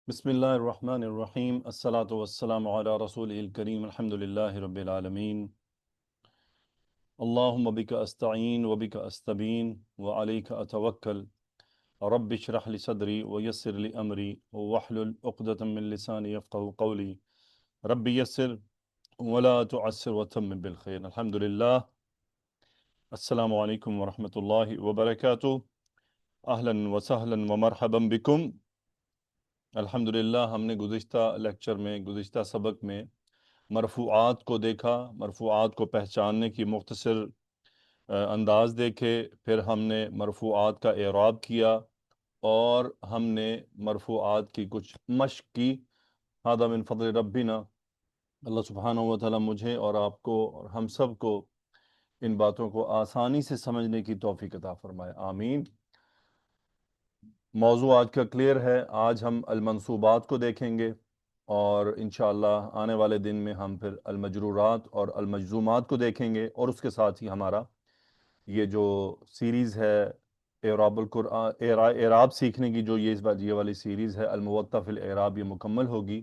بسم اللہ الرحمن الرحیم الصلاۃ والسلام علی رسول الکریم الحمد للہ رب العالمین اللہم بک استعین وبک استبین وعلیک اتوکل رب اشرح لی صدری ویسر لی امری واحلل عقدۃ من لسانی یفقهوا قولی رب یسر ولا تعسر وتمم بالخیر الحمد للہ۔ السلام علیکم ورحمۃ اللہ وبرکاتہ۔ اہلا وسہلا ومرحبا بکم۔ الحمدللہ ہم نے گزشتہ سبق میں مرفوعات کو دیکھا، مرفوعات کو پہچاننے کی مختصر انداز دیکھے، پھر ہم نے مرفوعات کا اعراب کیا اور ہم نے مرفوعات کی کچھ مشق کی۔ ھذا من فضل ربنا، اللہ سبحانہ و تعالی مجھے اور آپ کو اور ہم سب کو ان باتوں کو آسانی سے سمجھنے کی توفیق عطا فرمائے، آمین۔ موضوع آج کا کلیئر ہے۔ آج ہم المنصوبات کو دیکھیں گے اور انشاءاللہ آنے والے دن میں ہم پھر المجرورات اور المجزومات کو دیکھیں گے، اور اس کے ساتھ ہی ہمارا یہ جو سیریز ہے اعراب القرآن، اعراب سیکھنے کی جو یہ والی سیریز ہے الموطأ فی الاعراب، یہ مکمل ہوگی،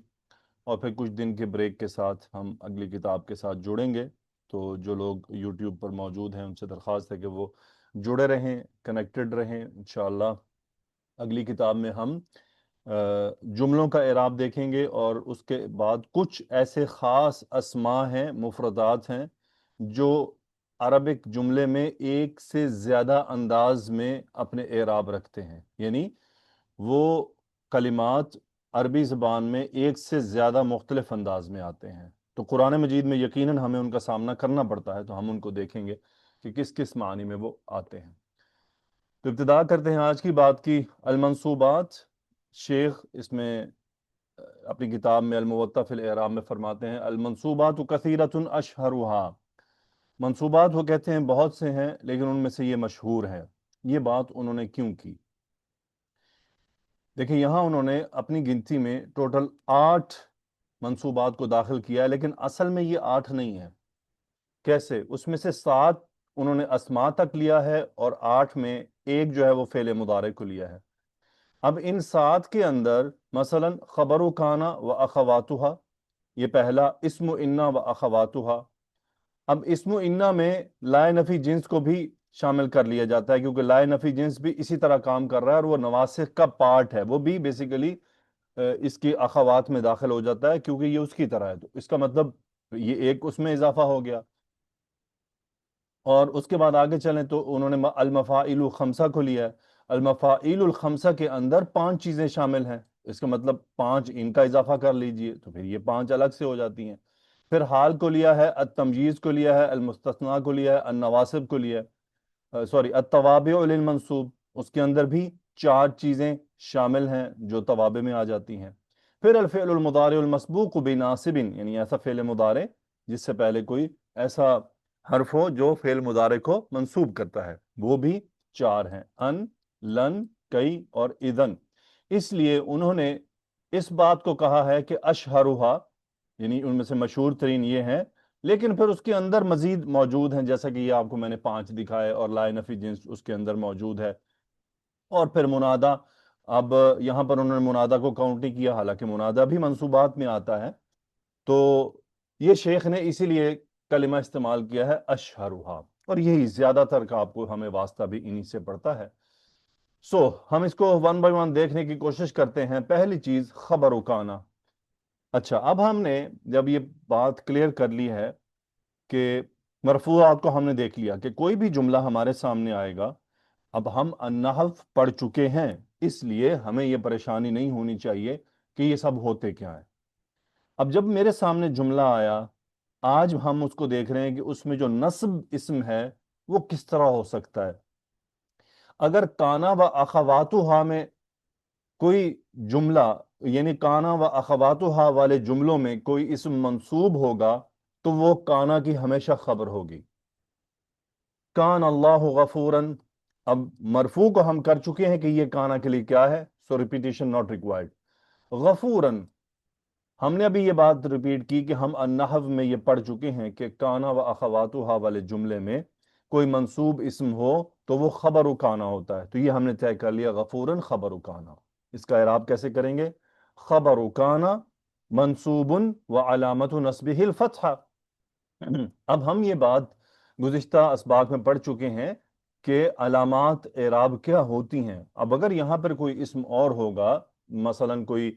اور پھر کچھ دن کے بریک کے ساتھ ہم اگلی کتاب کے ساتھ جڑیں گے۔ تو جو لوگ یوٹیوب پر موجود ہیں ان سے درخواست ہے کہ وہ جڑے رہیں، کنیکٹڈ رہیں۔ انشاءاللہ اگلی کتاب میں ہم جملوں کا اعراب دیکھیں گے، اور اس کے بعد کچھ ایسے خاص اسماء ہیں، مفردات ہیں، جو عربک جملے میں ایک سے زیادہ انداز میں اپنے اعراب رکھتے ہیں، یعنی وہ کلمات عربی زبان میں ایک سے زیادہ مختلف انداز میں آتے ہیں۔ تو قرآن مجید میں یقیناً ہمیں ان کا سامنا کرنا پڑتا ہے، تو ہم ان کو دیکھیں گے کہ کس کس معنی میں وہ آتے ہیں۔ تو ابتدا کرتے ہیں آج کی بات کی۔ المنصوبات، شیخ اس میں اپنی کتاب میں الموطأ فی الاعراب میں فرماتے ہیں المنصوبات کثیرۃ اشہرھا، منصوبات وہ کہتے ہیں بہت سے ہیں لیکن ان میں سے یہ مشہور ہے۔ یہ بات انہوں نے کیوں کی؟ دیکھیں یہاں انہوں نے اپنی گنتی میں ٹوٹل 8 منصوبات کو داخل کیا ہے، لیکن اصل میں یہ 8 نہیں ہے۔ کیسے؟ اس میں سے 7 انہوں نے اسماء تک لیا ہے، اور 8 میں ایک جو ہے وہ فعل مضارع کو لیا ہے۔ اب ان 7 کے اندر مثلا خبر کانا و اخواتها، یہ پہلا اسم انا و اخواتها۔ اب اسم انا میں لائے نفی جنس کو بھی شامل کر لیا جاتا ہے، کیونکہ لائے نفی جنس بھی اسی طرح کام کر رہا ہے، اور وہ نواسخ کا پارٹ ہے، وہ بھی بیسیکلی اس کی اخوات میں داخل ہو جاتا ہے، کیونکہ یہ اس کی طرح ہے۔ تو اس کا مطلب یہ ایک اس میں اضافہ ہو گیا۔ اور اس کے بعد آگے چلیں تو انہوں نے المفاعیل الخمسہ کو لیا ہے۔ المفاعیل الخمسہ کے اندر 5 چیزیں شامل ہیں، اس کا مطلب 5 ان کا اضافہ کر لیجئے تو پھر یہ 5 الگ سے ہو جاتی ہیں۔ پھر حال کو لیا ہے، التمجیز کو لیا ہے، المستثنیٰ کو لیا ہے، النواسب کو لیا ہے، التوابع للمنصوب، اس کے اندر بھی 4 چیزیں شامل ہیں جو توابع میں آ جاتی ہیں۔ پھر الفعل المضارع المسبوق بناصب، یعنی ایسا فعل مضارع جس سے پہلے کوئی ایسا حرف ہو جو فعل مضارع کو منصوب کرتا ہے، وہ بھی 4 ہیں، ان، لن، کئی اور اذن۔ اس لیے انہوں نے اس بات کو کہا ہے کہ اشہرھا، یعنی ان میں سے مشہور ترین یہ ہیں، لیکن پھر اس کے اندر مزید موجود ہیں، جیسا کہ یہ آپ کو میں نے 5 دکھائے، اور لائے نفی جنس اس کے اندر موجود ہے۔ اور پھر منادہ، اب یہاں پر انہوں نے منادہ کو کاؤنٹ نہیں کیا، حالانکہ منادہ بھی منصوبات میں آتا ہے، تو یہ شیخ نے اسی لیے کلمہ استعمال کیا ہے اشہرھا، اور یہی زیادہ تر کا آپ کو ہمیں واسطہ بھی انہی سے پڑتا ہے۔ ہم اس کو 1 بائی 1 دیکھنے کی کوشش کرتے ہیں۔ پہلی چیز خبر کانا۔ اچھا، اب ہم نے جب یہ بات کلیئر کر لی ہے کہ مرفوعات کو ہم نے دیکھ لیا کہ کوئی بھی جملہ ہمارے سامنے آئے گا، اب ہم النحو پڑھ چکے ہیں، اس لیے ہمیں یہ پریشانی نہیں ہونی چاہیے کہ یہ سب ہوتے کیا ہیں۔ اب جب میرے سامنے جملہ آیا، آج ہم اس کو دیکھ رہے ہیں کہ اس میں جو نصب اسم ہے وہ کس طرح ہو سکتا ہے۔ اگر کانا و اخواتها میں کوئی جملہ، یعنی کانا و اخواتها والے جملوں میں کوئی اسم منصوب ہوگا تو وہ کانا کی ہمیشہ خبر ہوگی۔ کان اللہ غفوراً، اب مرفوع کو ہم کر چکے ہیں کہ یہ کانا کے لیے کیا ہے، سو ریپیٹیشن ناٹ ریکوائرڈ۔ غفوراً، ہم نے ابھی یہ بات ریپیٹ کی کہ ہم النحو میں یہ پڑھ چکے ہیں کہ کانا و اخواتها والے جملے میں کوئی منصوب اسم ہو تو وہ خبر کانا ہوتا ہے، تو یہ ہم نے طے کر لیا، غفوراً خبر کانا۔ اس کا اعراب کیسے کریں گے؟ خبر کانا منصوب و علامت نصبہ الفتحہ۔ اب ہم یہ بات گزشتہ اسباق میں پڑھ چکے ہیں کہ علامات اعراب کیا ہوتی ہیں۔ اب اگر یہاں پر کوئی اسم اور ہوگا، مثلا کوئی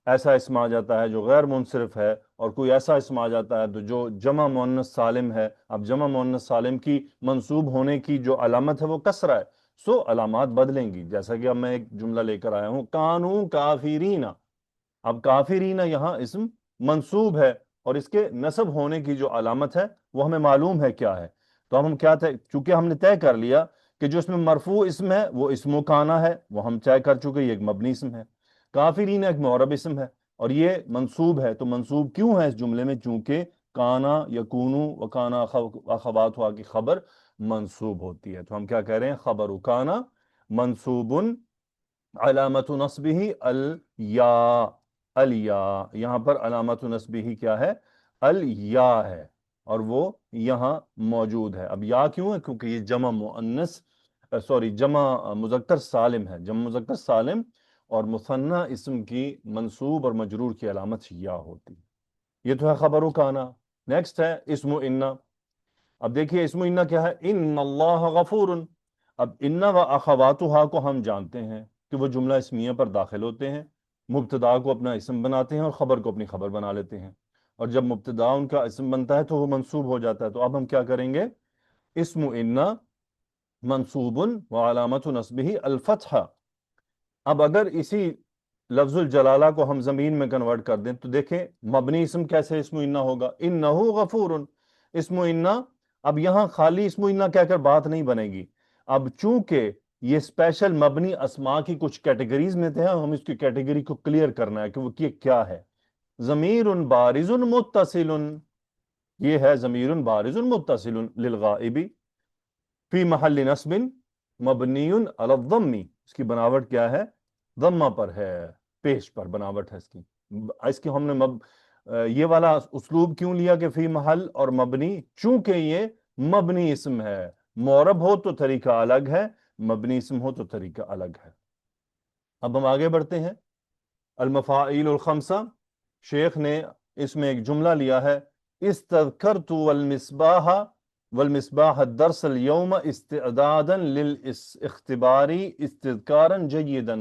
ایسا اسم آ جاتا ہے جو غیر منصرف ہے، اور کوئی ایسا اسم آ جاتا ہے جو جمع مؤنث سالم ہے، اب جمع مؤنث سالم کی منصوب ہونے کی جو علامت ہے وہ کسرہ ہے، سو علامات بدلیں گی۔ جیسا کہ اب میں ایک جملہ لے کر آیا ہوں، کانو کافرین، اب کافرین یہاں اسم منصوب ہے، اور اس کے نصب ہونے کی جو علامت ہے وہ ہمیں معلوم ہے کیا ہے۔ تو اب ہم کیا چونکہ ہم نے طے کر لیا کہ جو اس میں مرفوع اسم ہے وہ اسم و کانا ہے، وہ ہم طے کر چکے، یہ ایک مبنی اسم ہے۔ کافرین ایک معرب اسم ہے، اور یہ منصوب ہے۔ تو منصوب کیوں ہے اس جملے میں؟ چونکہ کانا یکونو و کانا اخواتھا کی خبر منصوب ہوتی ہے۔ تو ہم کیا کہہ رہے ہیں؟ خبر کانا منصوب علامت نصبہ الیا، الیا، یہاں پر علامت نصبہ کیا ہے؟ الیا ہے، اور وہ یہاں موجود ہے۔ اب یا کیوں ہے؟ کیونکہ یہ جمع مؤنث جمع مذکر سالم ہے، جمع مذکر سالم، اور مثنی اسم کی منصوب اور مجرور کی علامت یا ہوتی ہے۔ یہ تو ہے خبر کانا۔ نیکسٹ ہے اسم انا۔ اب دیکھیے اسم انا کیا ہے؟ ان اللہ غفور۔ اب انا و اخواتها کو ہم جانتے ہیں کہ وہ جملہ اسمیہ پر داخل ہوتے ہیں، مبتدا کو اپنا اسم بناتے ہیں اور خبر کو اپنی خبر بنا لیتے ہیں، اور جب مبتدا ان کا اسم بنتا ہے تو وہ منصوب ہو جاتا ہے۔ تو اب ہم کیا کریں گے؟ اسم انا منصوب و علامت نصبہ الفتحہ۔ اب اگر اسی لفظ الجلالہ کو ہم ضمیر میں کنورٹ کر دیں تو دیکھیں مبنی اسم کیسے اسم انا ہوگا؟ انہ غفور، اسم انا۔ اب یہاں خالی اسم انا کہہ کر بات نہیں بنے گی، اب چونکہ یہ اسپیشل مبنی اسماء کی کچھ کیٹیگریز میں تھے، ہم اس کی کیٹیگری کو کلیئر کرنا ہے کہ وہ کیا ہے۔ ضمیر بارز متصل، یہ ہے ضمیر بارز متصل للغائب فی محل نصب مبنی علی الضم، اس کی بناوٹ کیا ہے؟ ضمہ پر ہے، پیش پر بناوٹ ہے اس کی ہم نے یہ والا اسلوب کیوں لیا کہ فی محل اور مبنی؟ چونکہ یہ مبنی اسم ہے، معرب ہو تو طریقہ الگ ہے، مبنی اسم ہو تو طریقہ الگ ہے۔ اب ہم آگے بڑھتے ہیں۔ المفاعیل الخمسہ، شیخ نے اس میں ایک جملہ لیا ہے، استذکرت والمصباح والمصباح الدرس اليوم استعدادا للاختبار استذکارا جیدا۔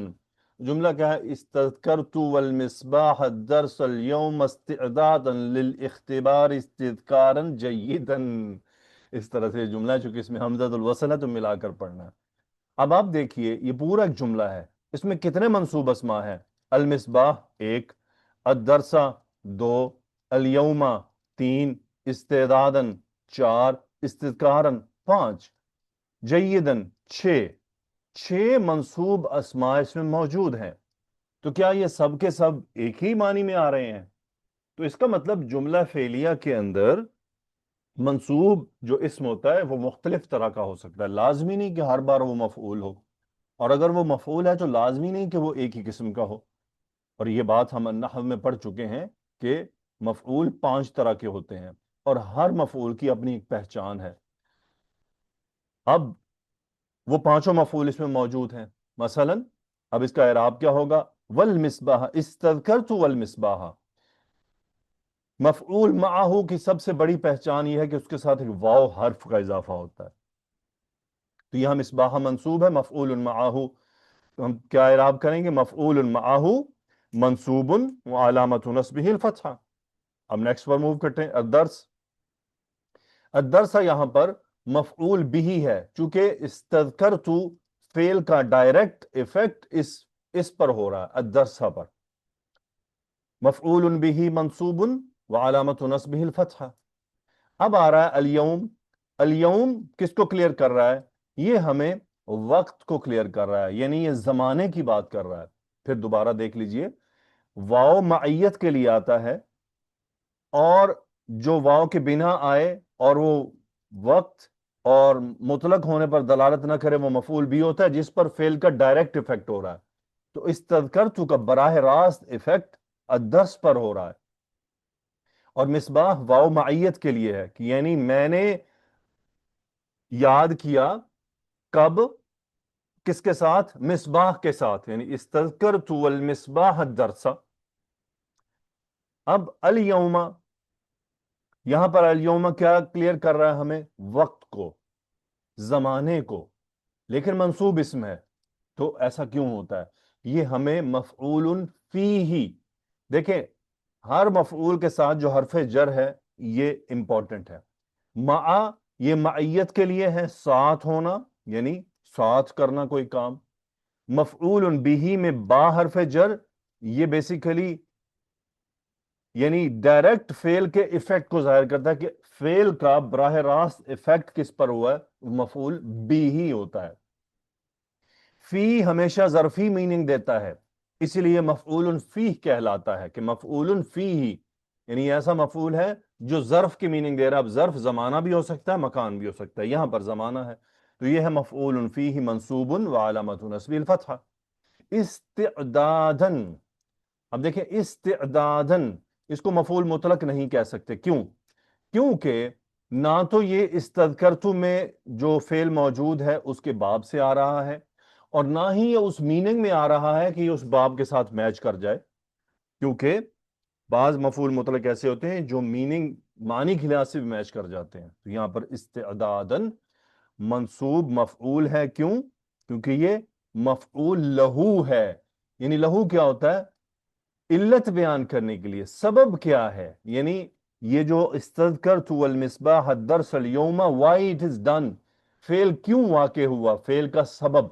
جملہ کیا ہے؟ استذکرت والمصباح الدرس اليوم استعدادا للاختبار استذکارا جیدا۔ اس طرح سے جملہ ہے، چونکہ اس میں حمزۃ الوصل ہے تو ملا کر پڑھنا ہے۔ اب آپ دیکھیے یہ پورا ایک جملہ ہے، اس میں کتنے منصوب اسماء ہیں؟ المصباح ایک، الدرسہ دو، الیوم تین، استعدادن چار، استذکارن پانچ، جیدن چھ، چھ منصوب اسماء اس میں موجود ہیں۔ تو کیا یہ سب کے سب ایک ہی معنی میں آ رہے ہیں؟ تو اس کا مطلب جملہ فعلیہ کے اندر منصوب جو اسم ہوتا ہے وہ مختلف طرح کا ہو سکتا ہے، لازمی نہیں کہ ہر بار وہ مفعول ہو، اور اگر وہ مفعول ہے تو لازمی نہیں کہ وہ ایک ہی قسم کا ہو۔ اور یہ بات ہم نحو میں پڑھ چکے ہیں کہ مفعول 5 طرح کے ہوتے ہیں، اور ہر مفعول کی اپنی ایک پہچان ہے۔ اب وہ پانچوں مفعول اس میں موجود ہیں، مثلا اب اس کا اعراب کیا ہوگا؟ والمصباح، استذکرت والمصباح، مفعول معہو کی سب سے بڑی پہچان یہ ہے کہ اس کے ساتھ ایک واو حرف کا اضافہ ہوتا ہے۔ تو یہاں مصباح منصوب ہے، مفعول معہو، تو ہم کیا اعراب کریں گے؟ مفعول معہو منصوب وعلامت نصبہ الفتحہ۔ اب نیکسٹ پر موو کرتے ہیں، الدرس۔ الدرس یہاں پر مفعول بھی ہے، چونکہ استذکرت فعل کا ڈائریکٹ ایفیکٹ اس پر ہو رہا ہے، الدرس پر، مفعول بھی منصوب وعلامت نصبہ الفتحہ۔ اب آ رہا ہے الیوم۔ الیوم کس کو کلیئر کر رہا ہے؟ یہ ہمیں وقت کو کلیئر کر رہا ہے، یعنی یہ زمانے کی بات کر رہا ہے۔ پھر دوبارہ دیکھ لیجئے، واو معیت کے لیے آتا ہے، اور جو واو کے بنا آئے اور وہ وقت اور مطلق ہونے پر دلالت نہ کرے وہ مفعول بھی ہوتا ہے، جس پر فعل کا ڈائریکٹ ایفیکٹ ہو رہا ہے۔ تو استذکرت کا براہ راست ایفیکٹ الدرس پر ہو رہا ہے، اور مصباح واو معیت کے لیے ہے کہ یعنی میں نے یاد کیا، کب؟ کس کے ساتھ؟ مصباح کے ساتھ، یعنی استذکرت والمصباح الدرس، اب الیوم، یہاں پر الیوم کیا کلیئر کر رہا ہے ہمیں؟ وقت کو، زمانے کو، لیکن منصوب اسم ہے، تو ایسا کیوں ہوتا ہے؟ یہ ہمیں مفعول فیہ، دیکھیں ہر مفعول کے ساتھ جو حرف جر ہے یہ امپورٹنٹ ہے. مع، یہ معیت کے لیے ہے، ساتھ ہونا، یعنی ساتھ کرنا کوئی کام. مفعول بہ میں با حرف جر، یہ بیسیکلی یعنی ڈائریکٹ فعل کے ایفیکٹ کو ظاہر کرتا ہے، کہ فعل کا براہ راست ایفیکٹ کس پر ہوا ہے؟ مفعول بہ ہی ہوتا ہے. فی ہمیشہ ظرفی میننگ دیتا ہے، اسی لیے مفعول فیہ کہلاتا ہے، کہ مفعول فیہ یعنی ایسا مفعول ہے جو ظرف کی میننگ دے رہا ہے. اب ظرف زمانہ بھی ہو سکتا ہے، مکان بھی ہو سکتا ہے، یہاں پر زمانہ ہے، تو یہ ہے مفعول فیہ منصوب وعلامۃ نصبہ الفتحہ. استعدادن، اب دیکھیں استعدادن، اس کو مفعول مطلق نہیں کہہ سکتے. کیوں؟ کیونکہ نہ تو یہ استذکرتو میں جو فعل موجود ہے اس کے باب سے آ رہا ہے، اور نہ ہی یہ اس میننگ میں آ رہا ہے کہ یہ اس باب کے ساتھ میچ کر جائے. کیونکہ بعض مفعول مطلق ایسے ہوتے ہیں جو میننگ، معنی کے لحاظ سے بھی میچ کر جاتے ہیں. تو یہاں پر استعدادن منصوب مفعول ہے. کیوں؟ کیونکہ یہ مفعول لہو ہے. یعنی لہو کیا ہوتا ہے؟ علت بیان کرنے کے لیے، سبب کیا ہے، یعنی یہ جو استذکرت والمصباح الدرس اليوم، وائی اٹ از ڈن، فعل کیوں واقع ہوا، فعل کا سبب.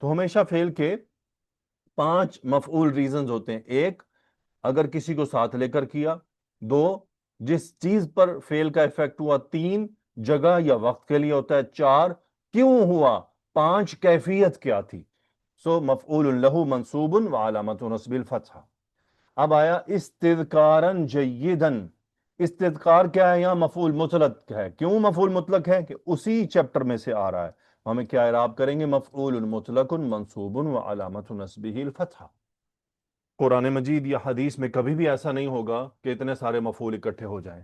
تو ہمیشہ فعل کے 5 مفعول ریزنز ہوتے ہیں. ایک، اگر کسی کو ساتھ لے کر کیا. 2، جس چیز پر فعل کا ایفیکٹ ہوا. 3، جگہ یا وقت کے لیے ہوتا ہے. 4، کیوں ہوا. 5، کیفیت کیا تھی. سو مفعول لہو منصوب وعلامۃ نصب الفتحہ. اب آیا استذکارن جیدن. استذکار کیا ہے؟ یہاں مفعول مطلق ہے. کیوں مفعول مطلق ہے؟ کہ اسی چیپٹر میں سے آ رہا ہے. ہمیں کیا اعراب کریں گے؟ مفعول مطلق منصوب وعلامۃ نصبہ الفتحہ. قرآن مجید یا حدیث میں کبھی بھی ایسا نہیں ہوگا کہ اتنے سارے مفعول اکٹھے ہو جائیں.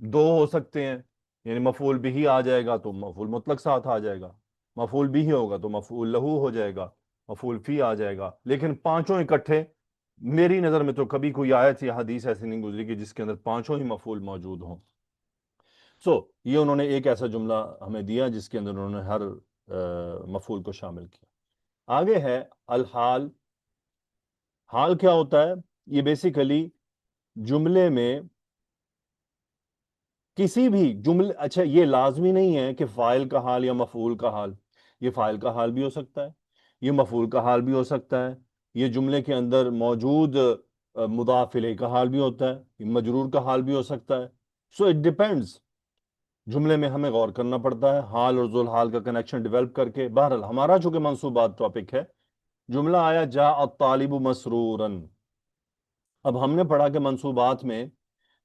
2 ہو سکتے ہیں، یعنی مفعول بھی آ جائے گا تو مفعول مطلق ساتھ آ جائے گا، مفعول بھی ہوگا تو مفعول لہو ہو جائے گا، مفعول فی آ جائے گا. لیکن پانچوں اکٹھے، میری نظر میں تو کبھی کوئی آیت یا حدیث ایسی نہیں گزری کہ جس کے اندر پانچوں ہی مفعول موجود ہوں. یہ انہوں نے ایک ایسا جملہ ہمیں دیا جس کے اندر انہوں نے ہر مفعول کو شامل کیا. آگے ہے الحال. حال کیا ہوتا ہے؟ یہ بیسیکلی جملے میں کسی بھی جملے، اچھا یہ لازمی نہیں ہے کہ فاعل کا حال یا مفعول کا حال. یہ فاعل کا حال بھی ہو سکتا ہے، یہ مفعول کا حال بھی ہو سکتا ہے، یہ جملے کے اندر موجود مضاف الیہ کا حال بھی ہوتا ہے، یہ مجرور کا حال بھی ہو سکتا ہے. So it depends. جملے میں ہمیں غور کرنا پڑتا ہے حال اور ذوالحال کا کنیکشن ڈیولپ کر کے. بہرحال ہمارا چونکہ منصوبات ٹاپک ہے، جملہ آیا جاء الطالب مسرورا. اب ہم نے پڑھا کہ منصوبات میں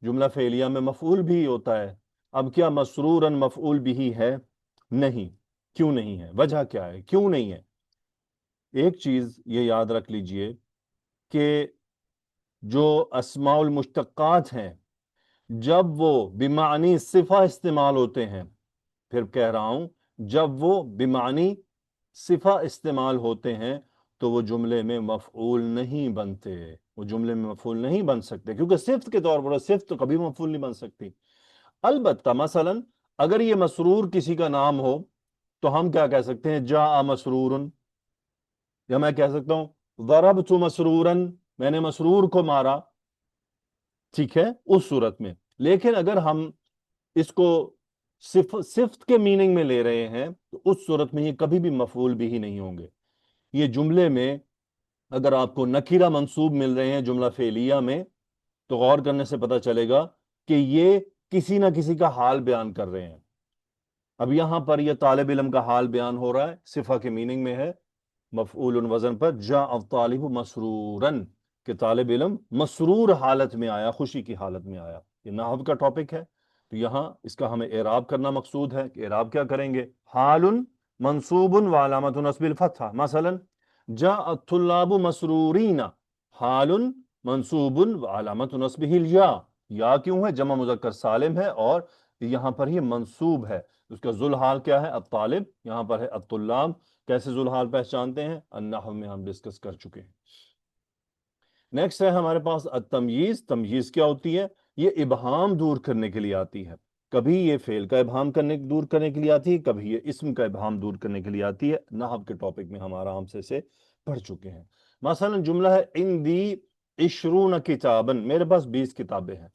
جملہ فعلیہ میں مفعول بھی ہوتا ہے. اب کیا مسرورا مفعول بھی ہے؟ نہیں. کیوں نہیں ہے؟ وجہ کیا ہے کیوں نہیں ہے؟ ایک چیز یہ یاد رکھ لیجئے کہ جو اسماء المشتقات ہیں جب وہ بمعنی صفہ استعمال ہوتے ہیں، پھر کہہ رہا ہوں جب وہ بمعنی صفہ استعمال ہوتے ہیں تو وہ جملے میں مفعول نہیں بنتے، وہ جملے میں مفعول نہیں بن سکتے، کیونکہ صفت کے طور پر صفت تو کبھی مفعول نہیں بن سکتی. البتہ مثلا اگر یہ مسرور کسی کا نام ہو تو ہم کیا کہہ سکتے ہیں؟ جاء مسرور. یا میں کہہ سکتا ہوں ضربت مسرورا، میں نے مسرور کو مارا. ٹھیک ہے اس صورت میں. لیکن اگر ہم اس کو صفت کے میننگ میں لے رہے ہیں تو اس صورت میں یہ کبھی بھی مفعول بھی ہی نہیں ہوں گے. یہ جملے میں اگر آپ کو نکیرہ منصوب مل رہے ہیں جملہ فعلیہ میں تو غور کرنے سے پتہ چلے گا کہ یہ کسی نہ کسی کا حال بیان کر رہے ہیں. اب یہاں پر یہ طالب علم کا حال بیان ہو رہا ہے، صفہ کے میننگ میں ہے، مفعول وزن پر جاء الطالب مسرورا، کہ طالب علم مسرور حالت میں آیا، خوشی کی حالت میں آیا. یہ نحو کا ٹاپک ہے تو یہاں اس کا ہمیں اعراب کرنا مقصود ہے کہ اعراب کیا کریں گے؟ حال منصوب وعلامۃ نصب الفتحہ. مثلا جاء الطلاب مسرورین، حال منصوب وعلامۃ نصبہ الیا. یا کیوں ہے؟ جمع مذکر سالم ہے اور یہاں پر یہ منصوب ہے. اس کا ذوالحال کیا ہے؟ الطالب. یہاں پر ہے الطلاب. کیسے ذوالحال پہچانتے ہیں؟ النحو میں ہم ڈسکس کر چکے ہیں. نیکسٹ ہے ہمارے پاس التمییز. تمییز کیا ہوتی ہے؟ یہ ابہام دور کرنے کے لیے آتی ہے. کبھی یہ فعل کا ابہام دور کرنے کے لیے آتی ہے، کبھی یہ اسم کا ابہام دور کرنے کے لیے آتی ہے. نحو کے ٹاپک میں ہم آرام سے پڑھ چکے ہیں. مثلا جملہ ہے عندی 20 کتابا، میرے پاس 20 کتابیں ہیں.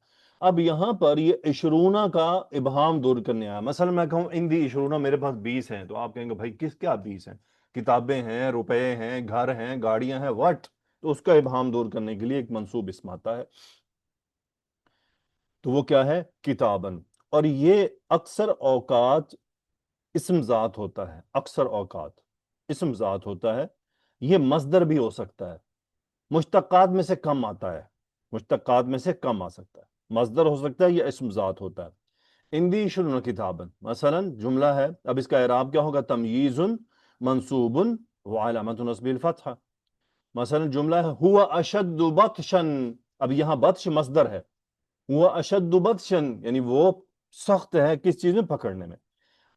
اب یہاں پر یہ 20 کا ابہام دور کرنے آیا. مثلا میں کہوں عندی 20، میرے پاس 20 ہیں، تو آپ کہیں گے بھائی کیا 20 ہیں؟ کتابیں ہیں، روپے ہیں، گھر ہیں، گاڑیاں ہیں، واٹ؟ تو اس کا ابہام دور کرنے کے لیے ایک منصوب اسم آتا ہے، تو وہ کیا ہے؟ کتابن. اور یہ اکثر اوقات اسم ذات ہوتا ہے. اکثر اوقات اسم ذات ہوتا ہے. یہ مصدر بھی ہو سکتا ہے، مشتقات میں سے کم آتا ہے، مشتقات میں سے کم آ سکتا ہے، مصدر ہو سکتا ہے یا اسم ذات ہوتا ہے. اندی 20 کتابن مثلا جملہ ہے. اب اس کا اعراب کیا ہوگا؟ تمییز منصوب وعلامت نصب الفتحہ. مثلا جملہ ہے ہوا اشد بطشن. اب یہاں بطش مصدر ہے، ہوا اشد بطشن یعنی وہ سخت ہے کس چیز میں؟ پکڑنے میں.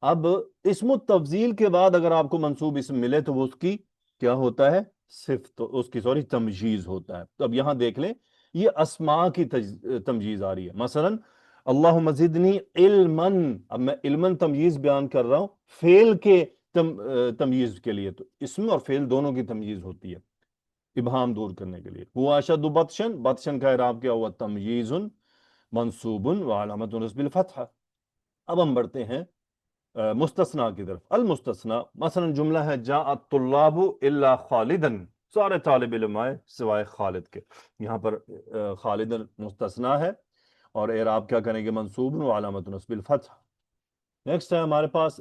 اب اسم التفضیل کے بعد اگر آپ کو منصوب اسم ملے تو وہ اس کی کیا ہوتا ہے؟ صفت، اس کی تمجیز ہوتا ہے. تو اب یہاں دیکھ لیں یہ اسماء کی تمجیز آ رہی ہے. مثلا اللہم زدنی علما. اب میں علما تمجیز بیان کر رہا ہوں فعل کے تمجیز کے لیے، تو اسم اور فعل دونوں کی تمجیز ہوتی ہے ابہام دور کرنے کے لیے. ہوا اشد بطشن، بطشن کا اعراب کیا ہوا؟ تمییز منصوب وعلامت نصب الفتحہ. اب ہم بڑھتے ہیں مستثنیٰ کی طرف. المستثنیٰ مثلا جملہ ہے جاء الطلاب الا خالدا. سارے طالب علم آئے سوائے خالد کے. یہاں پر خالدا مستثنیٰ ہے اور اعراب کیا کریں گے؟ منصوب وعلامت نصب الفتحہ. نیکسٹ ہے ہمارے پاس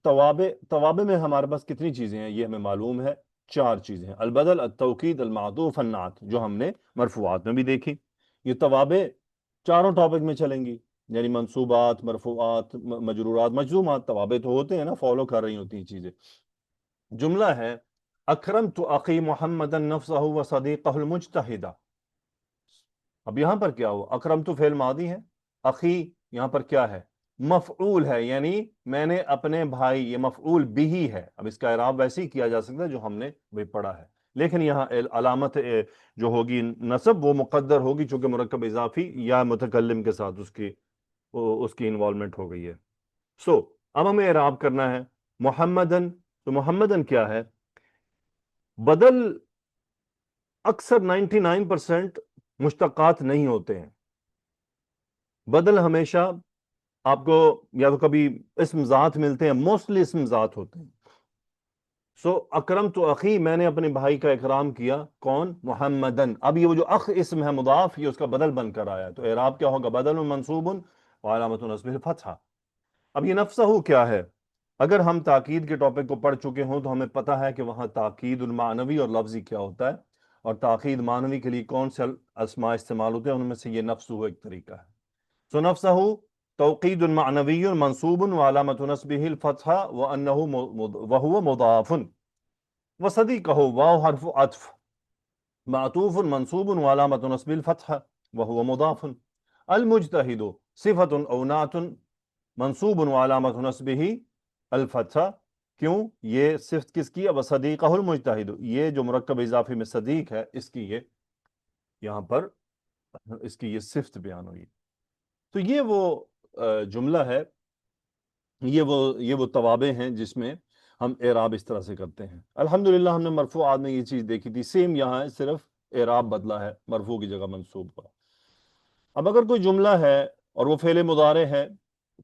توابع. توابع میں ہمارے پاس کتنی چیزیں ہیں یہ ہمیں معلوم ہے، 4 چیزیں ہیں: البدل، التوکید، المعطوف، النعت، جو ہم نے مرفوعات میں بھی دیکھی. یہ توابع چاروں ٹاپک میں چلیں گی، یعنی منصوبات، مرفوعات، مجرورات، مجزومات. توابع تو ہوتے ہیں نا، فالو کر رہی ہوتی ہیں چیزیں. جملہ ہے اکرمت اخی محمدا نفسہ وصدیقہ المجتہدہ. اب یہاں پر کیا ہوا؟ اکرمت فعل ماضی ہے، اخی یہاں پر کیا ہے؟ مفعول ہے، یعنی میں نے اپنے بھائی، یہ مفعول بھی ہے. اب اس کا اعراب ویسے ہی کیا جا سکتا ہے جو ہم نے بھی پڑھا ہے، لیکن یہاں علامت جو ہوگی نصب وہ مقدر ہوگی چونکہ مرکب اضافی یا متکلم کے ساتھ اس کی انوالومنٹ ہو گئی ہے. اب ہمیں اعراب کرنا ہے محمدن. تو محمدن کیا ہے؟ بدل اکثر 99% مشتقات نہیں ہوتے ہیں. بدل ہمیشہ آپ کو یا تو کبھی اسم ذات ملتے ہیں، موسٹلی اسم ذات ہوتے ہیں. اکرم تو اخی، میں نے اپنے بھائی کا اکرام کیا. کون؟ محمدن. اب یہ وہ جو اخ اسم ہے مضاف، یہ اس کا بدل بن کر آیا، تو اعراب کیا ہوگا؟ بدل منصوب وعلامت نصبہ الفتحہ. اب یہ نفسہ کیا ہے؟ اگر ہم تاکید کے ٹاپک کو پڑھ چکے ہوں تو ہمیں پتہ ہے کہ وہاں تاکید المعنوی اور لفظی کیا ہوتا ہے، اور تاکید معنوی کے لیے کون سے اسماء استعمال ہوتے ہیں، ان میں سے یہ نفسہ ایک طریقہ ہے. نفسہ توقید معنوی منصوب وعلامت نصبہ الفتحہ وهو مضاف. وصدیقہ واو حرف عطف معطوف منصوب وعلامت نصب الفتحہ وهو مضاف. المجتہد صفت او نعت منصوب وعلامت نصبہ الفتحہ. کیوں؟ یہ صفت کس کی؟ وصدیقہ المجتہد، یہ جو مرکب اضافی میں صدیق ہے اس کی یہ یہاں پر اس کی یہ صفت بیان ہوئی. تو یہ وہ جملہ ہے، یہ وہ توابع ہیں جس میں ہم اعراب اس طرح سے کرتے ہیں. الحمدللہ ہم نے مرفوعات میں یہ چیز دیکھی تھی، سیم یہاں ہے، صرف اعراب بدلا ہے، مرفوع کی جگہ منصوب کا. اب اگر کوئی جملہ ہے اور وہ فعل مضارع ہے،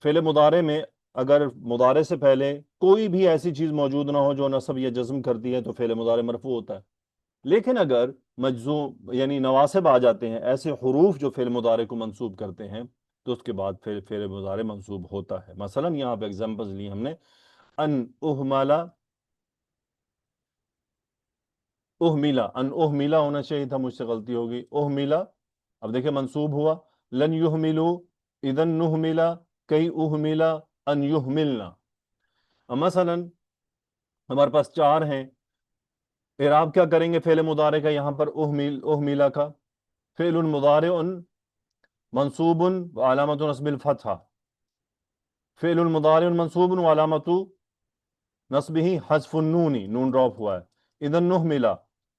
فعل مضارع میں اگر مضارع سے پہلے کوئی بھی ایسی چیز موجود نہ ہو جو نصب یا جزم کرتی ہے تو فعل مضارع مرفوع ہوتا ہے. لیکن اگر مجزوم یعنی نواسب آ جاتے ہیں، ایسے حروف جو فعل مضارع کو منصوب کرتے ہیں، تو اس کے بعد فعل مضارع منصوب ہوتا ہے. مثلا یہاں پہ ایگزامپلز لی ہم نے، ان اہملا، اہملا، ان اہملا ہونا چاہیے تھا، مجھ سے غلطی ہوگی، اہملا. اب دیکھیں منصوب ہوا. لن یہملو، اذن نہملا، کئی اہملا، ان یہملنا. مثلا ہمارے پاس 4 ہیں، اعراب کیا کریں گے فعل مضارع کا؟ یہاں پر اہملا کا فعل مضارع منصوب وعلامت نصب الفتحہ، فعل مضارع منصوب وعلامت نصبہ حذف النون، نون ڈراپ ہوا ہے. اذن نہملا،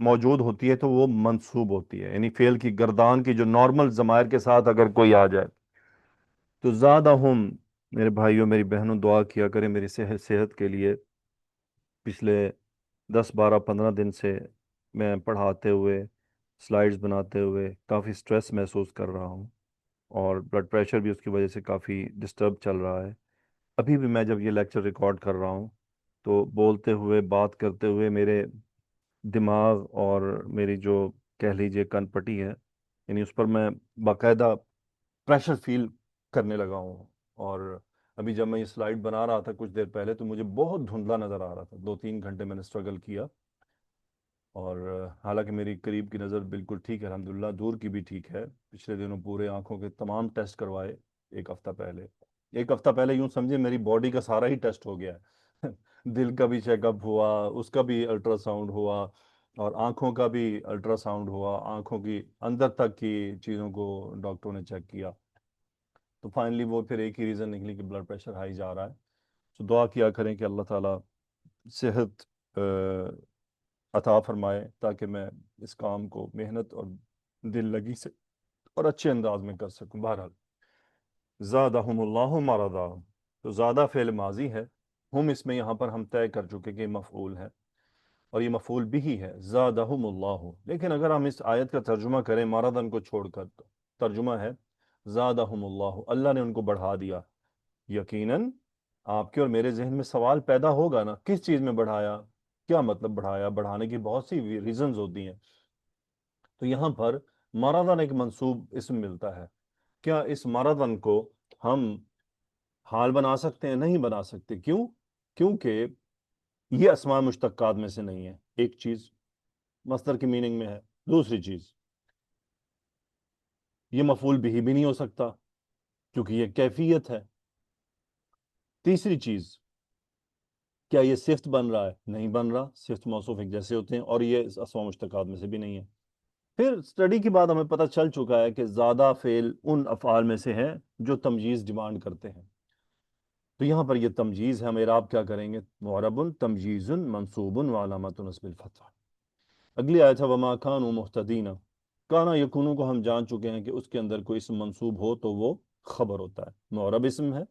موجود ہوتی ہے تو وہ منصوب ہوتی ہے، یعنی فعل کی گردان کی جو نارمل ضمائر کے ساتھ اگر کوئی آ جائے تو زیادہ ہم، میرے بھائیوں میری بہنوں دعا کیا کریں میری صحت کے لیے۔ پچھلے 10 12 15 دن سے میں پڑھاتے ہوئے سلائیڈز بناتے ہوئے کافی سٹریس محسوس کر رہا ہوں، اور بلڈ پریشر بھی اس کی وجہ سے کافی ڈسٹرب چل رہا ہے۔ ابھی بھی میں جب یہ لیکچر ریکارڈ کر رہا ہوں تو بولتے ہوئے بات کرتے ہوئے میرے دماغ اور میری جو کہہ لیجیے کن پٹی ہے، یعنی اس پر میں باقاعدہ پریشر فیل کرنے لگا ہوں۔ اور ابھی جب میں یہ سلائیڈ بنا رہا تھا کچھ دیر پہلے تو مجھے بہت دھندلا نظر آ رہا تھا، 2 3 گھنٹے میں نے اسٹرگل کیا، اور حالانکہ میری قریب کی نظر بالکل ٹھیک ہے الحمدللہ، دور کی بھی ٹھیک ہے۔ پچھلے دنوں پورے آنکھوں کے تمام ٹیسٹ کروائے، ایک ہفتہ پہلے یوں سمجھے میری باڈی کا سارا ہی ٹیسٹ ہو گیا ہے دل کا بھی چیک اپ ہوا، اس کا بھی الٹرا ساؤنڈ ہوا، اور آنکھوں کا بھی الٹرا ساؤنڈ ہوا، آنکھوں کی اندر تک کی چیزوں کو ڈاکٹروں نے چیک کیا، تو فائنلی وہ پھر ایک ہی ریزن نکلی کہ بلڈ پریشر ہائی جا رہا ہے۔ تو دعا کیا کریں کہ اللہ تعالیٰ صحت عطا فرمائے تاکہ میں اس کام کو محنت اور دل لگی سے اور اچھے انداز میں کر سکوں۔ بہرحال زادہم اللہ مرضا، تو زیادہ فعل ماضی ہے، ہم اس میں یہاں پر ہم طے کر چکے کہ مفعول ہے، اور یہ مفعول بھی ہے زادہم اللہ۔ لیکن اگر ہم اس آیت کا ترجمہ کریں مرضن کو چھوڑ کر، تو ترجمہ ہے زادہم اللہ، اللہ نے ان کو بڑھا دیا۔ یقیناً آپ کے اور میرے ذہن میں سوال پیدا ہوگا نا، کس چیز میں بڑھایا؟ کیا مطلب بڑھایا؟ بڑھانے کی بہت سی ریزنز ہوتی ہیں، تو یہاں پر مرضن ایک منصوب اسم ملتا ہے۔ کیا اس مرضن کو ہم حال بنا سکتے ہیں؟ نہیں بنا سکتے۔ کیوں؟ کیونکہ یہ اسماء مشتقات میں سے نہیں ہے، ایک چیز مصدر کی میننگ میں ہے، دوسری چیز یہ مفعول بھی نہیں ہو سکتا کیونکہ یہ کیفیت ہے، تیسری چیز کیا یہ صفت بن رہا ہے؟ نہیں بن رہا، صفت موصوف ایک جیسے ہوتے ہیں، اور یہ اسماء مشتقات میں سے بھی نہیں ہے۔ پھر سٹڈی کے بعد ہمیں پتہ چل چکا ہے کہ زیادہ فعل ان افعال میں سے ہیں جو تمجیز ڈیمانڈ کرتے ہیں، تو یہاں پر یہ تمجیز ہے، ہم اعراب کیا کریں گے؟ معرب تمجیز منصوب وعلامت نصب الفتح۔ اگلی آیت ہے وما کانوا مہتدین، کانا یکونو کو ہم جان چکے ہیں کہ اس کے اندر کوئی اسم منصوب ہو تو وہ خبر ہوتا ہے، معرب اسم ہے،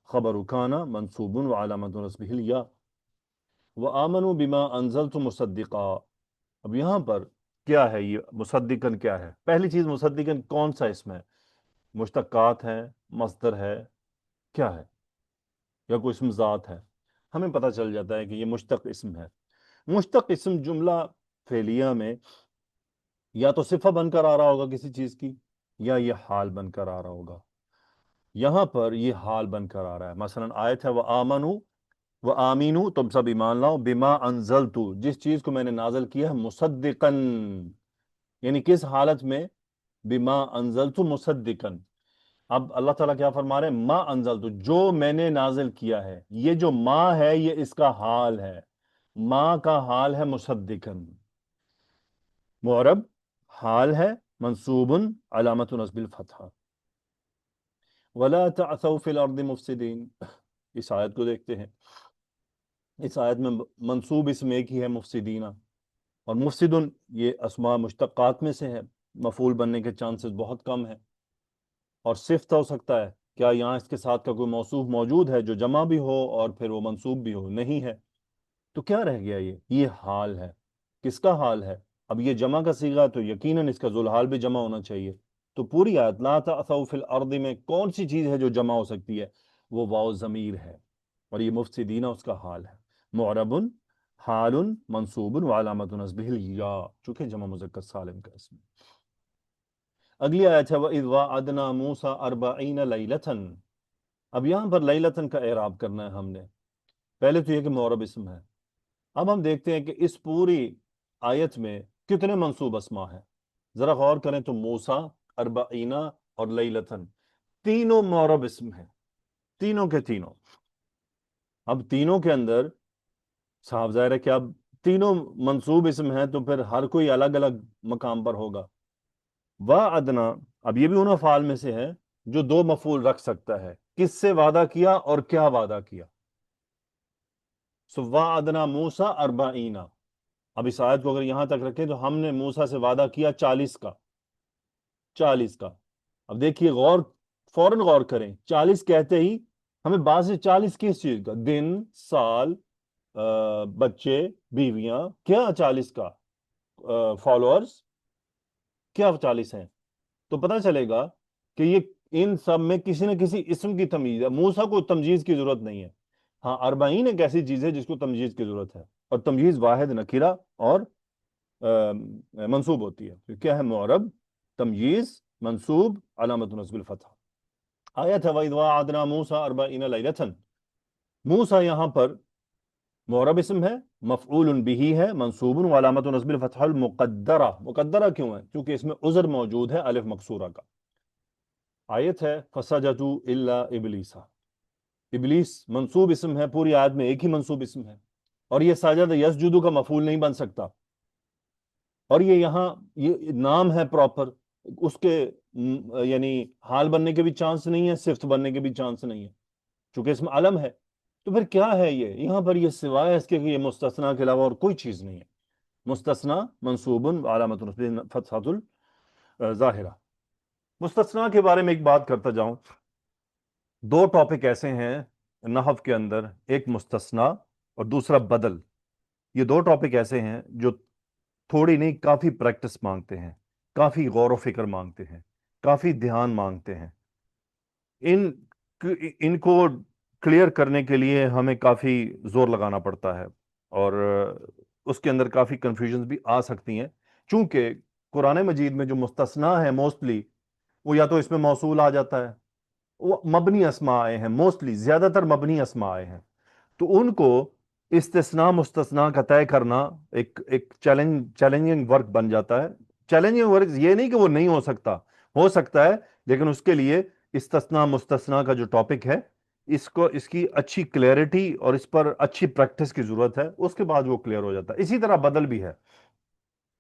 خبر کانا منصوب وعلامت نصبہ الیا۔ وآمنوا بما انزلت مصدقا، اب یہاں پر کیا ہے؟ یہ مصدقن کیا ہے؟ پہلی چیز مصدقن کون سا اسم ہے؟ مشتقات ہے، مصدر ہے، کیا ہے؟ یا کوئی اسم ذات ہے؟ ہمیں پتہ چل جاتا ہے کہ یہ مشتق اسم ہے۔ مشتق اسم جملہ فعلیہ میں یا تو صفہ بن کر آ رہا ہوگا کسی چیز کی، یا یہ حال بن کر آ رہا ہوگا۔ یہاں پر یہ حال بن کر آ رہا ہے، مثلا آیت ہے وآمنوا وآمینوا، تم سب ایمان لاؤ، بما انزلت، جس چیز کو میں نے نازل کیا ہے، مصدقن، یعنی کس حالت میں؟ بما انزلت مصدقن۔ اب اللہ تعالیٰ کیا فرما رہے ہیں؟ ما انزلت، جو میں نے نازل کیا ہے، یہ جو ما ہے یہ اس کا حال ہے، ما کا حال ہے مصدقن، معرب حال ہے، منصوب علامت نصب الفتح۔ ولا تعثوا فی الارض مفسدین، اس آیت کو دیکھتے ہیں، اس آیت میں منصوب اسم ایک ہی ہے، مفسدین، اور مفسدن یہ اسماء مشتقات میں سے ہے، مفعول بننے کے چانسز بہت کم ہیں، اور صفت ہو سکتا ہے، کیا یہاں اس کے ساتھ کا کوئی موصوف موجود ہے جو جمع بھی ہو اور پھر وہ منصوب بھی ہو؟ نہیں ہے، تو کیا رہ گیا؟ یہ حال ہے۔ کس کا حال ہے؟ اب یہ جمع کا صیغہ ہے تو یقیناً اس کا ذوالحال بھی جمع ہونا چاہیے، تو پوری آیت لا تعثوا فی الارض میں کون سی چیز ہے جو جمع ہو سکتی ہے؟ وہ واو ضمیر ہے، اور یہ مفسدین اس کا حال ہے، معرب حال منصوب وعلامت نصبہ الیا، چونکہ جمع مذکر سالم کا اسم۔ اگلی آیت ہے وَإِذْ وَعَدْنَا مُوسَىٰ 40 لَيْلَةً، اب یہاں پر لیلتن کا اعراب کرنا ہے ہم نے، پہلے تو یہ کہ معرب اسم ہے، اب ہم دیکھتے ہیں کہ اس پوری آیت میں کتنے منصوب اسما ہیں، ذرا غور کریں تو موسیٰ، 40 اور لیلتن، تینوں معرب اسم ہیں، تینوں کے تینوں۔ اب تینوں کے اندر صاف ظاہر ہے کہ اب تینوں منصوب اسم ہیں تو پھر ہر کوئی الگ الگ مقام پر ہوگا۔ وعدنا، اب یہ بھی ان افعال میں سے ہے جو دو مفعول رکھ سکتا ہے، کس سے وعدہ کیا اور کیا وعدہ کیا؟ سو وعدنا موسیٰ 40، اب اس آیت کو اگر یہاں تک رکھیں تو ہم نے موسیٰ سے وعدہ کیا 40 کا، 40 کا۔ اب دیکھیے فوراً غور کریں، 40 کہتے ہی ہمیں بعض سے 40 کس چیز کا؟ دن، سال، بچے، بیویاں، کیا 40 کا؟ فالوورز، کیا 40 ہیں؟ تو پتہ چلے گا کہ یہ ان سب میں کسی نہ کسی اسم کی تمیز ہے۔ موسیٰ کو تمجیز کی ضرورت نہیں ہے۔ ہاں، 40 ایک ایسی چیز ہے جس کو تمجیز کی ضرورت ہے، اور تمجیز واحد، نکرہ اور منصوب ہوتی ہے۔ تو کیا ہے؟ معرب، تمجیز، منصوب، علامت نصب الفتح۔ آیت ہے وَإِذْ وَاعَدْنَا مُوسَىٰ 40 لَيْلَةً۔ موسیٰ یہاں پر معرب اسم ہے، مفعول بہ ہے، منصوب وعلامت نصب الفتح المقدرہ۔ مقدرہ کیوں ہے؟ کیونکہ اس میں عذر موجود ہے الف مقصورہ کا۔ آیت ہے فَسَجَدُوا إِلَّا إِبْلِيسَ۔ ابلیس منصوب اسم ہے، پوری آیت میں ایک ہی منصوب اسم ہے، اور یہ ساجد یسجدو کا مفعول نہیں بن سکتا، اور یہ یہاں یہ نام ہے پراپر، اس کے یعنی حال بننے کے بھی چانس نہیں ہے، صفت بننے کے بھی چانس نہیں ہے، چونکہ اس میں علم ہے۔ تو پھر کیا ہے یہ یہاں پر؟ یہ سوائے اس کے کہ یہ مستثنیٰ کے علاوہ اور کوئی چیز نہیں ہے۔ مستثنیٰ منصوب علامت نصب فتحۃ الظاہرہ۔ مستثنیٰ کے بارے میں ایک بات کرتا جاؤں، دو ٹاپک ایسے ہیں نحو کے اندر، ایک مستثنیٰ اور دوسرا بدل۔ یہ دو ٹاپک ایسے ہیں جو تھوڑی نہیں کافی پریکٹس مانگتے ہیں، کافی غور و فکر مانگتے ہیں، کافی دھیان مانگتے ہیں۔ ان کو کلیئر کرنے کے لیے ہمیں کافی زور لگانا پڑتا ہے، اور اس کے اندر کافی کنفیوژنز بھی آ سکتی ہیں، چونکہ قرآن مجید میں جو مستثنیٰ ہے موسٹلی وہ یا تو اس میں موصول آ جاتا ہے، وہ مبنی اسماء آئے ہیں، موسٹلی زیادہ تر مبنی اسماء آئے ہیں، تو ان کو استثناء مستثناء کا طے کرنا ایک چیلنجنگ ورک بن جاتا ہے۔ چیلنجنگ ورک یہ نہیں کہ وہ نہیں ہو سکتا ہے، لیکن اس کے لیے استثناء مستثناء کا جو ٹاپک ہے اس کی اچھی کلیئرٹی اور اس پر اچھی پریکٹس کی ضرورت ہے، اس کے بعد وہ کلیئر ہو جاتا ہے۔ اسی طرح بدل بھی ہے۔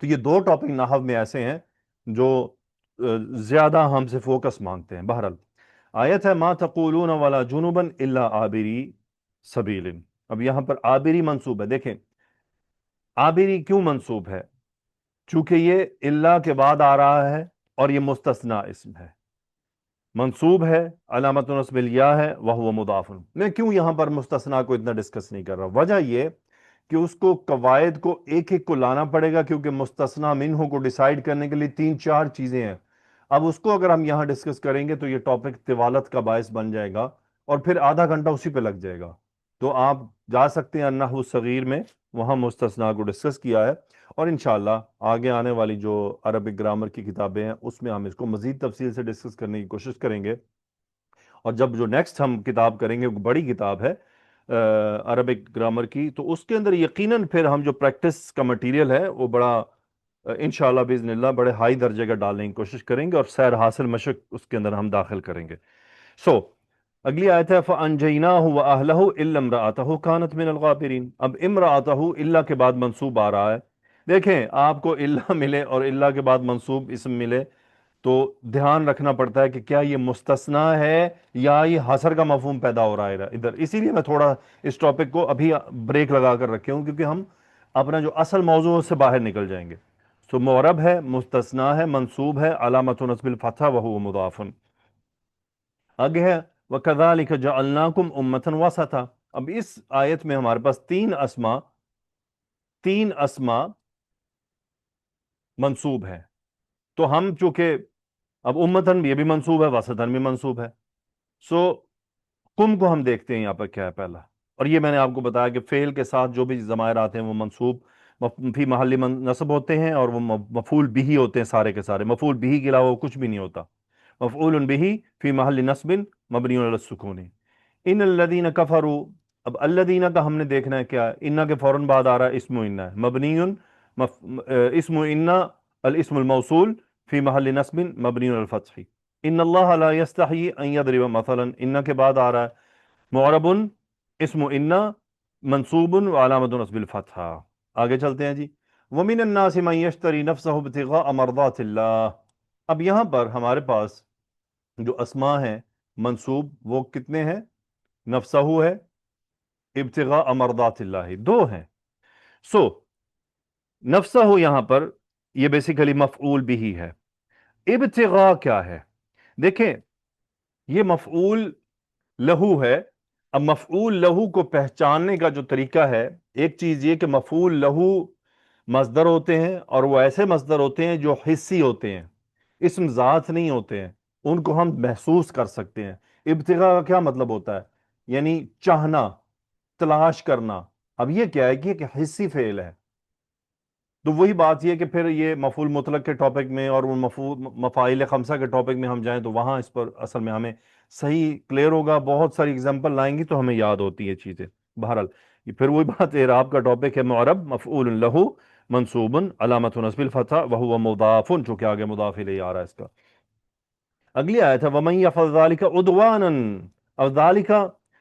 تو یہ دو ٹاپک نحو میں ایسے ہیں جو زیادہ ہم سے فوکس مانگتے ہیں۔ بہرحال آیت ہے ما تقولون ولا جنبا الا عابری سبیل۔ اب یہاں پر عابری منصوب ہے۔ دیکھیں عابری کیوں منصوب ہے؟ چونکہ یہ اللہ کے بعد آ رہا ہے اور یہ مستثنیٰ اسم ہے، منصوب ہے، علامت نصب الیا ہے، وہو مضاف۔ میں کیوں یہاں پر مستثنیٰ کو اتنا ڈسکس نہیں کر رہا؟ وجہ یہ کہ اس کو قواعد کو ایک ایک کو لانا پڑے گا، کیونکہ مستثنیٰ منہ کو ڈیسائیڈ کرنے کے لیے 3-4 چیزیں ہیں۔ اب اس کو اگر ہم یہاں ڈسکس کریں گے تو یہ ٹاپک طوالت کا باعث بن جائے گا، اور پھر آدھا گھنٹہ اسی پہ لگ جائے گا۔ تو آپ جا سکتے ہیں النحو الصغیر میں، وہاں مستثنیٰ کو ڈسکس کیا ہے، اور انشاءاللہ آگے آنے والی جو عربک گرامر کی کتابیں ہیں اس میں ہم اس کو مزید تفصیل سے ڈسکس کرنے کی کوشش کریں گے۔ اور جب جو نیکسٹ ہم کتاب کریں گے، بڑی کتاب ہے عربک گرامر کی، تو اس کے اندر یقیناً پھر ہم جو پریکٹس کا مٹیریل ہے وہ بڑا انشاءاللہ باذن اللہ بڑے ہائی درجے کا ڈالنے کی کوشش کریں گے، اور سیر حاصل مشق اس کے اندر ہم داخل کریں گے۔ اگلی آیت ہے فَأَنْجَيْنَاهُ وَأَهْلَهُ إِلَّا امْرَأَتَهُ كَانَتْ مِنَ الْغَابِرِينَ۔ اب امرأتہ الا کے بعد منصوب آ رہا ہے۔ دیکھیں آپ کو الا ملے اور الا کے بعد منصوب اسم ملے تو دھیان رکھنا پڑتا ہے کہ کیا یہ مستثنیٰ ہے یا یہ حصر کا مفہوم پیدا ہو رہا ہے ادھر۔ اسی لیے میں تھوڑا اس ٹاپک کو ابھی بریک لگا کر رکھے ہوں، کیونکہ ہم اپنا جو اصل موضوع سے باہر نکل جائیں گے۔ معرب ہے، مستثنیٰ ہے، منصوب ہے، علامت نصب الفتح وہو مضاف۔ آگے ہے وَكَذَلِكَ جَعَلْنَاكُمْ أُمَّةً وَسَطًا۔ اب اس آیت میں ہمارے پاس تین اسما منصوب ہے، تو ہم چونکہ اب امتن یہ بھی منصوب ہے، وسطن بھی منصوب ہے، کم کو ہم دیکھتے ہیں یہاں پر کیا ہے پہلا، اور یہ میں نے آپ کو بتایا کہ فعل کے ساتھ جو بھی ضمائر آتے ہیں وہ منصوب فی محل نصب ہوتے ہیں، اور وہ مفعول بھی ہوتے ہیں سارے کے سارے، مفعول بھی کے علاوہ کچھ بھی نہیں ہوتا۔ مفعول بھی فی محل نصب مبنی علی السکون۔ ان الذین کفروا، اب الذین کا ہم نے دیکھنا ہے کیا ہے، انہ کے فوراً بعد آ رہا ہے اسم انہ ہے، مبنی اسم انہ الاسم الموصول فی محل نصب مبنی علی الفتح۔ ان اللہ لا یستحیی ان یضرب مثلا، انہ کے بعد آ رہا ہے معرب اسم انہ منصوب وعلامت نصب الفتح۔ آگے چلتے ہیں جی، ومن الناس من یشتری نفسہ ابتغاء مرضات اللہ۔ اب یہاں پر ہمارے پاس جو اسماء ہیں منصوب وہ کتنے ہیں؟ نفسہ ہے، ابتغاء مرضات اللہ، دو ہیں۔ نفسہ یہاں پر یہ بیسیکلی مفعول بھی ہے. ابتغاء کیا ہے؟ دیکھیں یہ مفعول لہو ہے. اب مفعول لہو کو پہچاننے کا جو طریقہ ہے، ایک چیز یہ کہ مفعول لہو مصدر ہوتے ہیں، اور وہ ایسے مصدر ہوتے ہیں جو حصی ہوتے ہیں، اسم ذات نہیں ہوتے ہیں، ان کو ہم محسوس کر سکتے ہیں. ابتغاء کا کیا مطلب ہوتا ہے؟ یعنی چاہنا، تلاش کرنا. اب یہ کیا ہے کہ ایک حصی فعل ہے. تو وہی بات یہ کہ پھر یہ مفعول مطلق کے ٹاپک میں اور ان مفاعیل خمسہ کے ٹاپک میں ہم جائیں تو وہاں اس پر اصل میں ہمیں صحیح کلیئر ہوگا. بہت ساری اگزامپل لائیں گی تو ہمیں یاد ہوتی ہے چیزیں. بہرحال یہ پھر وہی بات، اعراب کا ٹاپک ہے. معرب مفعول لہو منصوب علامت نصب الفتح وہو مضاف، چونکہ آگے مضاف الیہ آ رہا ہے اس کا. اگلی آیت ہے وَمَن يَفْعَلْ ذَلِكَ عُدْوَانًا. اب ذالک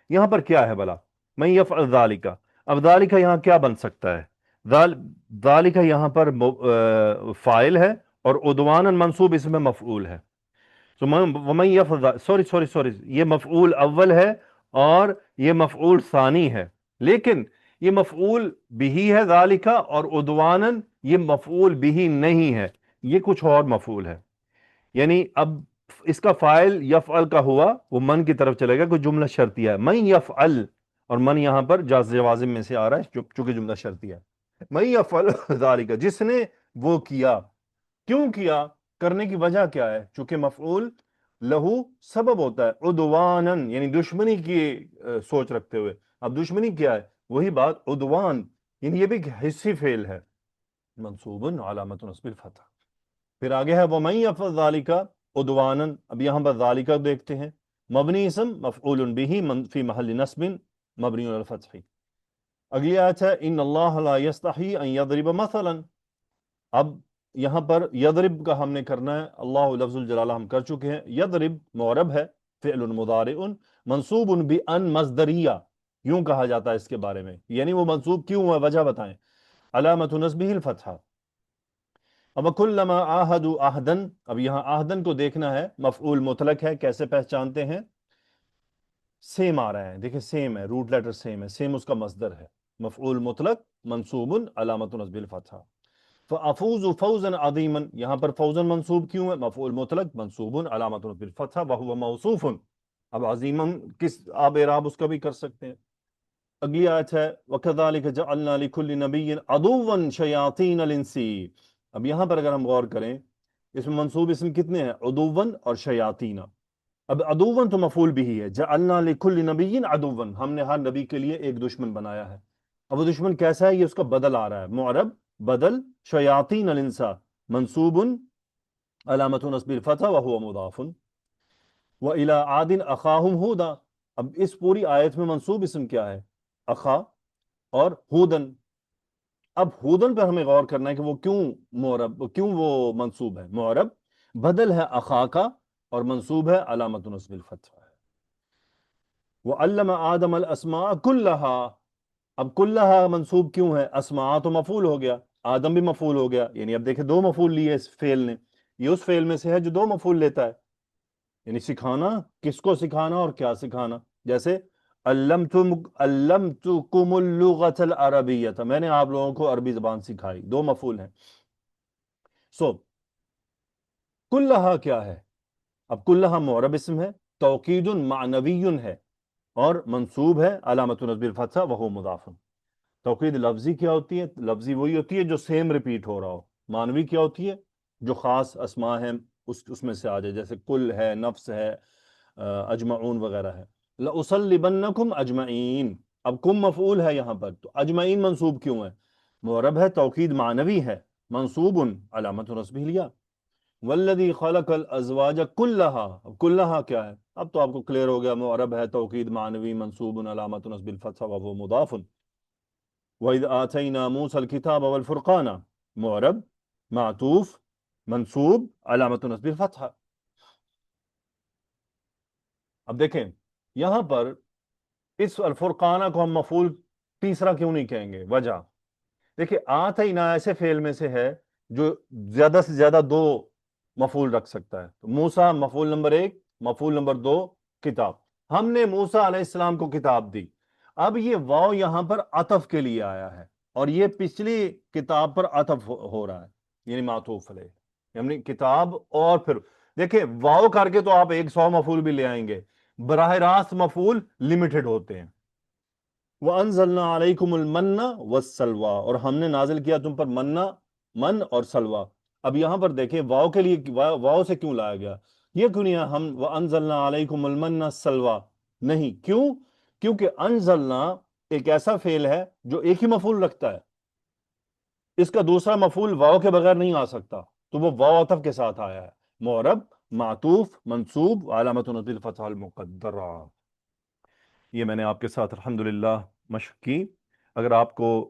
یہاں پر کیا ہے بھلا؟ من يفعل ذالک، اب ذالک یہاں کیا بن سکتا ہے؟ ذالک یہاں پر فاعل ہے اور عدوانا منصوب اس میں مفعول ہے. ومن يفعل، سوری یہ مفعول اول ہے اور یہ مفعول ثانی ہے، لیکن یہ مفعول بھی ہے ذالک، اور عدوانا یہ مفعول بھی نہیں ہے، یہ کچھ اور مفعول ہے. یعنی اب اس کا فاعل یفعل کا ہوا، وہ من کی طرف چلے گا، کوئی جملہ شرطیہ ہے. من یفعل، اور من یہاں پر جوازم میں سے آ رہا ہے چونکہ جملہ شرطیہ ہے. من یفعل ذالک، جس نے وہ کیا. کیوں کیا؟ کرنے کی وجہ کیا ہے؟ چونکہ مفعول لہو سبب ہوتا ہے عدوانن، یعنی دشمنی کی سوچ رکھتے ہوئے. اب دشمنی کیا ہے؟ وہی بات عدوان، یعنی یہ بھی ایک حصی فعل ہے. منصوب علامت نصب الفتح. پھر آگے ہے وَمَن يَفْعَلْ ذَلِكَ عُدْوَانًا. اب یہاں پر ذالک دیکھتے ہیں، مبنی اسم مفعول به فی محل نصب مبنی علی الفتح. اگلی آیت ہے ان اللہ لا یستحی ان یضرب مثلا. اب یہاں پر یضرب کا ہم نے کرنا ہے. اللہ لفظ الجلالہ ہم کر چکے ہیں. یضرب معرب ہے، فعل مضارع منصوب بان مصدریہ، یوں کہا جاتا ہے اس کے بارے میں. یعنی وہ منصوب کیوں ہے؟ وجہ بتائیں. علامت نصبہ الفتحہ. اب کلما عاہدوا عہدا، اب یہاں عہدن کو دیکھنا ہے، مفعول مطلق ہے. کیسے پہچانتے ہیں؟ سیم آ رہا ہے، دیکھیں سیم ہے، روٹ لیٹر سیم ہے، سیم اس کا مصدر ہے. مفعول مطلق منصوب علامت نصب الفتحہ. فافوز فوزا عظیما، یہاں پر فوزا منصوب کیوں ہے؟ مفعول مطلق منصوب علامت نصب الفتحہ وہو موصوف. اب عظیما کس آپ اعراب اس کا بھی کر سکتے ہیں. اگلی آیت ہے وَكَذَلِكَ جَعَلْنَا لِكُلِّ نَبِيٍّ عَدُوًّا شَيَاطِينَ الْإِنسِ. اب یہاں پر اگر ہم غور کریں، اس میں منصوب اسم کتنے ہیں؟ عدوًا اور شیاطین. اب عدوًا تو مفعول بھی ہے. جعلنا لکل نبی عدوًا، ہم نے ہر نبی کے لیے ایک دشمن بنایا ہے. اب وہ دشمن کیسا ہے؟ یہ اس کا بدل آ رہا ہے. معرب بدل شیاطین الانس منصوب علامت نصب الفتح وهو مضاف. وإلى عاد أخاهم هودا. اب اس پوری آیت میں منصوب اسم کیا ہے؟ اخا اور ہودن. اب ہودن پر ہمیں غور کرنا ہے کہ وہ کیوں وہ منصوب ہے. معرب بدل ہے اخا کا اور منصوب ہے علامت نصب الفتح. وعلم آدم الاسماء كلها. اب کلہا منصوب کیوں ہے؟ اسماء تو مفعول ہو گیا، آدم بھی مفعول ہو گیا. یعنی اب دیکھیں دو مفعول لیے اس فعل نے. یہ اس فعل میں سے ہے جو دو مفعول لیتا ہے. یعنی سکھانا، کس کو سکھانا اور کیا سکھانا. جیسے علمتکم اللغۃ العربیۃ، میں نے آپ لوگوں کو عربی زبان سکھائی. دو مفعول ہیں. کلہا کیا ہے؟ اب کلہا معرب اسم ہے، توکید معنوی ہے، اور منصوب ہے علامت نصب الفتحہ وہو مضاف. توکید لفظی کیا ہوتی ہے؟ لفظی وہی ہوتی ہے جو سیم ریپیٹ ہو رہا ہو. معنوی کیا ہوتی ہے؟ جو خاص اسماء ہیں اس میں سے آ جائے، جیسے کل ہے، نفس ہے، اجمعون وغیرہ ہے. لَأُصَلِّبَنَّكُمْ أَجْمَعِينَ. اب کم مفعول ہے یہاں پر، تو اجمعین منصوب کیوں ہے؟ معرب ہے، توکید معنوی ہے، منصوب علامت نصبہ الیا. والذی خلق الازواج کلہا. اب کلہا کیا ہے؟ اب تو آپ کو کلیئر ہو گیا. معرب ہے، توکید معنوی، منصوب علامت نصب الفتحہ وہو مضاف. وَإِذْ آتَيْنَا مُوسَى الْكِتَابَ وَالْفُرْقَانَ. معرب معطوف منصوب علامت نصب الفتحہ. اب دیکھیں یہاں پر اس الفرقانہ کو ہم مفعول تیسرا کیوں نہیں کہیں گے؟ وجہ دیکھیں، آتینا ایسے فعل میں سے ہے جو زیادہ سے زیادہ دو مفعول رکھ سکتا ہے. تو موسیٰ مفعول نمبر 1، مفعول نمبر 2 کتاب. ہم نے موسیٰ علیہ السلام کو کتاب دی. اب یہ واو یہاں پر عطف کے لیے آیا ہے. اور یہ پچھلی کتاب پر عطف ہو رہا ہے، یعنی معطوف علیہ، یعنی کتاب اور پھر دیکھیں واو کر کے تو آپ 100 مفعول بھی لے آئیں گے، براہ راست مفعول لمیٹڈ ہوتے ہیں۔ وَأَنزَلْنَا عَلَيْكُمُ الْمَنَّ وَالسَّلْوَىٰ، اور ہم نے نازل کیا تم پر منہ، من اور سلوہ۔ اب یہاں پر دیکھیں واو کے لیے واو سے کیوں لایا گیا؟ یہ کیوں نہیں ہم وَأَنزَلْنَا عَلَيْكُمُ الْمَنَّ السَّلْوَىٰ، نہیں، کیوں؟ کیونکہ انزلنا ایک ایسا فعل ہے جو ایک ہی مفعول رکھتا ہے، اس کا دوسرا مفعول واو کے بغیر نہیں آ سکتا، تو وہ واو عطف کے ساتھ آیا ہے، معرب، معطوف، منصوب، علامت نصب الفتحہ المقدرہ۔ یہ میں نے آپ کے ساتھ الحمدللہ مشق کی۔ اگر آپ کو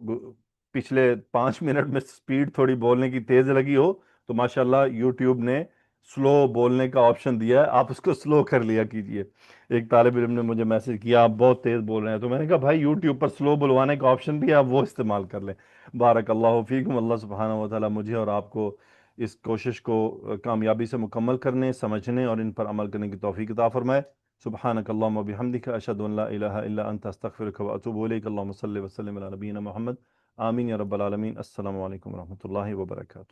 پچھلے 5 منٹ میں سپیڈ تھوڑی بولنے کی تیز لگی ہو تو ماشاءاللہ یوٹیوب نے سلو بولنے کا آپشن دیا ہے، آپ اس کو سلو کر لیا کیجئے۔ ایک طالب علم نے مجھے میسج کیا آپ بہت تیز بول رہے ہیں، تو میں نے کہا بھائی یوٹیوب پر سلو بلوانے کا آپشن بھی ہے، آپ وہ استعمال کر لیں۔ بارک اللہ فیکم، اللہ سبحانہ و تعالیٰ مجھے اور آپ کو اس کوشش کو کامیابی سے مکمل کرنے، سمجھنے اور ان پر عمل کرنے کی توفیق عطا فرمائے۔ سبحانک اللہم و بحمدک، اشہد ان لا الہ الا انت، استغفرک و اتوب الیک۔ اللہم صلی وسلم علی نبینا محمد، آمین یا رب العالمین۔ السلام علیکم ورحمۃ اللہ وبرکاتہ۔